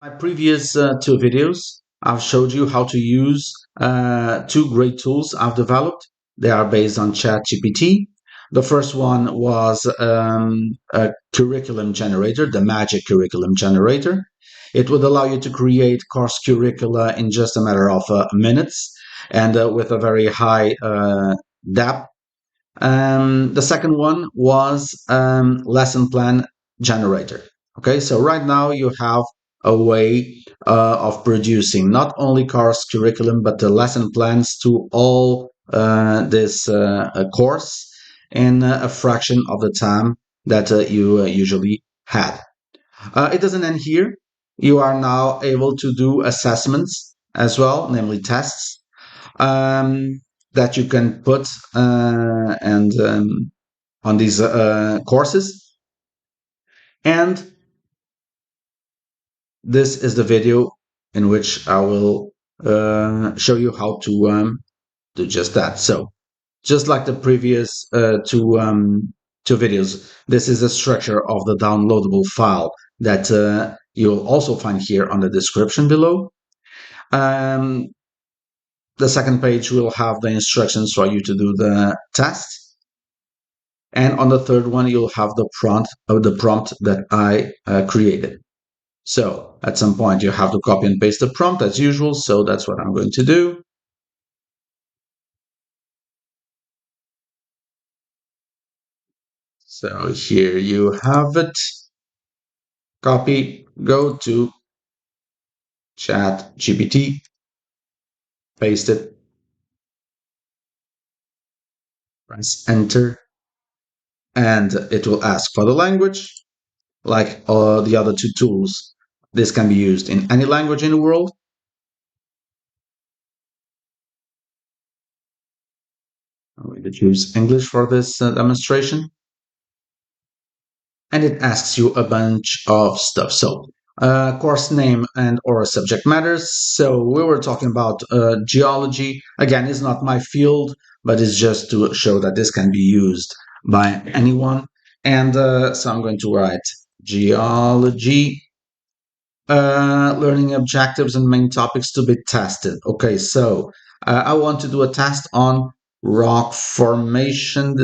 My previous two videos, I've showed you how to use two great tools I've developed. They are based on ChatGPT. The first one was a curriculum generator, the magic curriculum generator. It would allow you to create course curricula in just a matter of minutes and with a very high depth. The second one was lesson plan generator. Okay, so right now you have a way of producing not only course curriculum but the lesson plans to all this course in a fraction of the time that you usually had. It doesn't end here. You are now able to do assessments as well, namely tests um, that you can put and on these courses. And this is the video in which I will show you how to do just that. So, just like the previous two videos, this is the structure of the downloadable file that you'll also find here on the description below. Um, the second page will have the instructions for you to do the test. And on the third one, you'll have the prompt that I created. So at some point, you have to copy and paste the prompt as usual. So that's what I'm going to do. So here you have it. Copy, go to ChatGPT, paste it, press enter, and it will ask for the language. Like the other two tools, this can be used in any language in the world. I'm going to choose English for this demonstration. And it asks you a bunch of stuff. So, course name and or subject matters. So we were talking about geology. Again, it's not my field, but it's just to show that this can be used by anyone. And so I'm going to write geology, learning objectives and main topics to be tested. Okay, so I want to do a test on rock formation.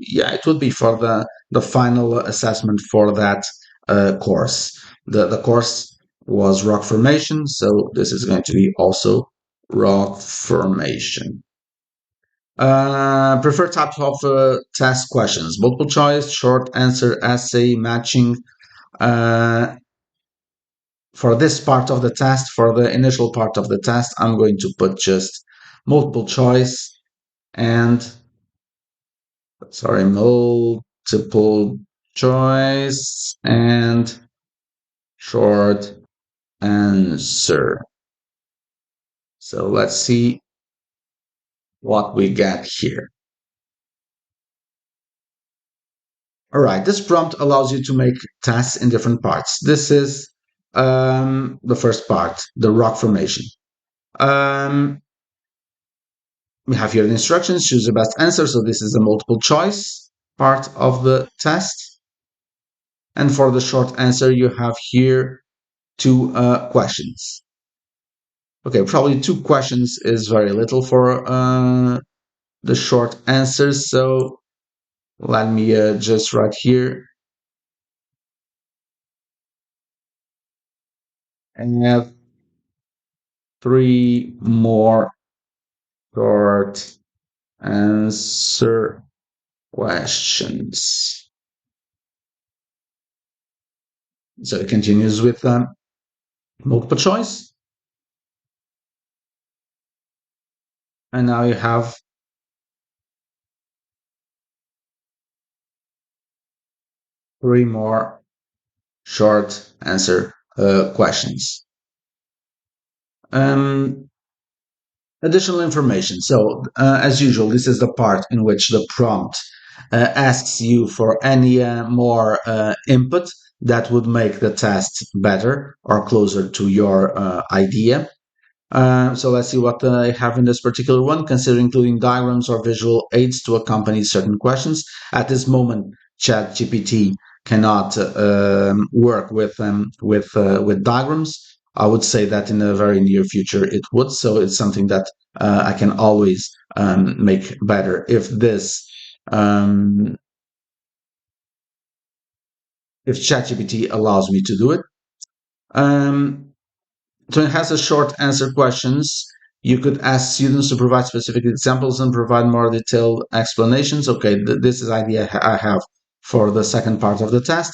Yeah, it would be for the final assessment for that course. The course was rock formation, so this is going to be also rock formation. Preferred types of test questions: multiple choice, short answer, essay, matching. For this part of the test, for the initial part of the test, I'm going to put just multiple choice and, sorry, multiple choice and short answer. So let's see what we get here. All right, this prompt allows you to make tests in different parts. This is the first part, the rock formation. We have here the instructions, choose the best answer. So this is a multiple choice part of the test. And for the short answer, you have here two questions. Okay, probably two questions is very little for the short answers. So let me just write here. And have three more short answer questions. So it continues with multiple choice. And now you have three more short answer questions. Additional information. So, as usual, this is the part in which the prompt asks you for any more input that would make the test better or closer to your idea. So let's see what I have in this particular one. Consider including diagrams or visual aids to accompany certain questions. At this moment, ChatGPT cannot work with diagrams. I would say that in the very near future it would. So it's something that I can always make better um, if ChatGPT allows me to do it. Um, So it has a short answer questions. You could ask students to provide specific examples and provide more detailed explanations. Okay, this is the idea I have for the second part of the test.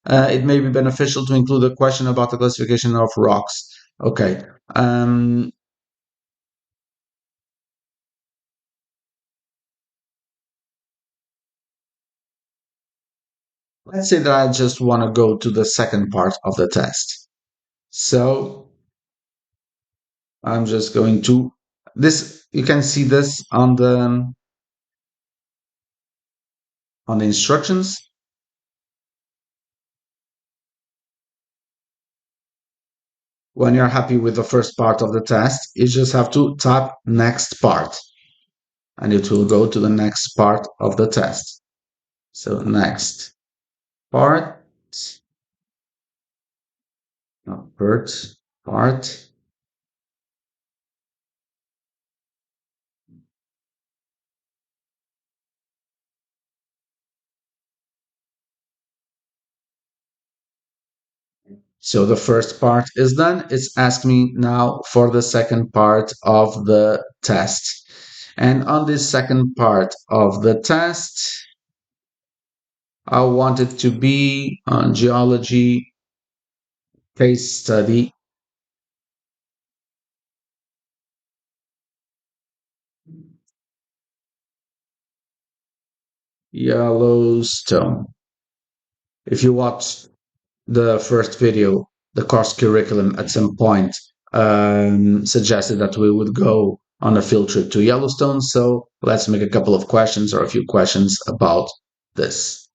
It may be beneficial to include a question about the classification of rocks. Okay. Let's say that I just want to go to the second part of the test. So I'm just going to this. You can see this on the instructions. When you're happy with the first part of the test, you just have to tap next part and it will go to the next part of the test. So next part, not part. So the first part is done. It's asking me now for the second part of the test. And on this second part of the test, I want it to be on geology case study Yellowstone. If you watch the first video, the course curriculum at some point suggested that we would go on a field trip to Yellowstone. So let's make a couple of questions or a few questions about this.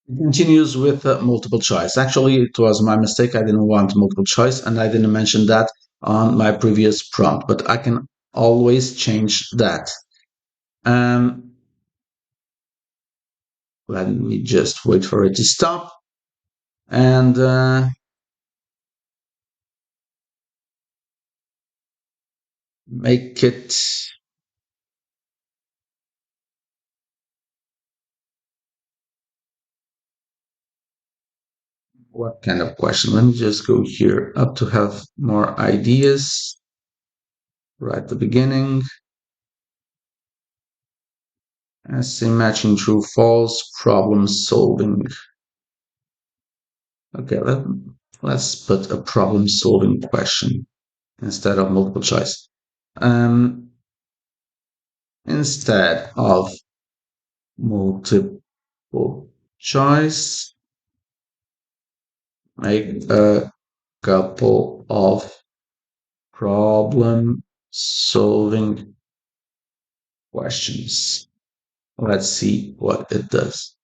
It continues with multiple choice. Actually, it was my mistake. I didn't want multiple choice, and I didn't mention that on my previous prompt, but I can always change that. Um, Let me just wait for it to stop. And make it what kind of question? Let me just go here up to have more ideas right at the beginning. Essay matching true false problem solving. Okay, let's put a problem solving question instead of multiple choice. Instead of multiple choice, make a couple of problem solving questions. Let's see what it does.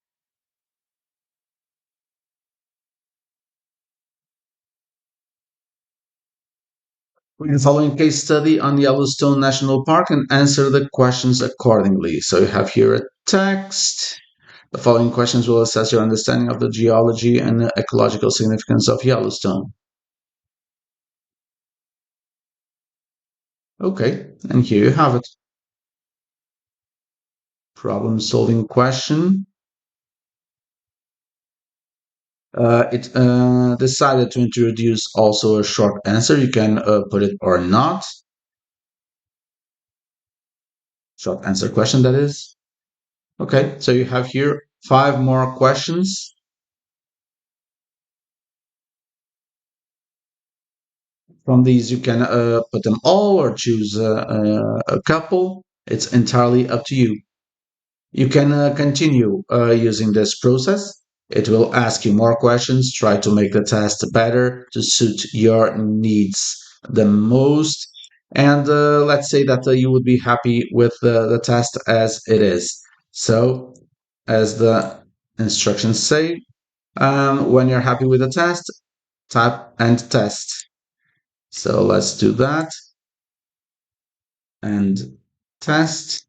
Read the following case study on Yellowstone National Park and answer the questions accordingly. So you have here a text. The following questions will assess your understanding of the geology and ecological significance of Yellowstone. Okay, and here you have it. Problem solving question. It decided to introduce also a short answer. You can put it or not. Short answer question, that is. Okay, so you have here 5 more questions. From these, you can put them all or choose a couple. It's entirely up to you. You can continue using this process. It will ask you more questions, try to make the test better to suit your needs the most. And let's say that you would be happy with the test as it is. So, as the instructions say, when you're happy with the test, tap and test. So let's do that and test.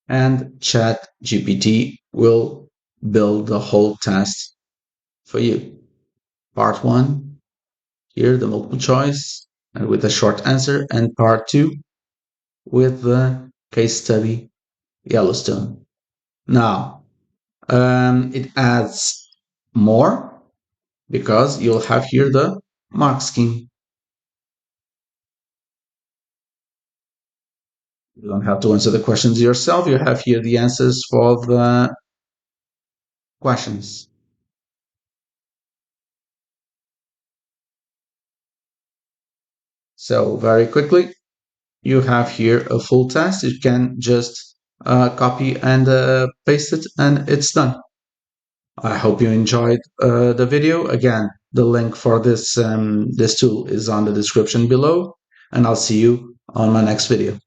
and ChatGPT will build the whole test for you. Part one, here the multiple choice and with a short answer, and part two with the case study Yellowstone. Now, it adds more because you'll have here the mark scheme. You don't have to answer the questions yourself. You have here the answers for the questions. So very quickly, you have here a full test. You can just copy and paste it, and it's done. I hope you enjoyed the video. Again, the link for this tool is on the description below, and I'll see you on my next video.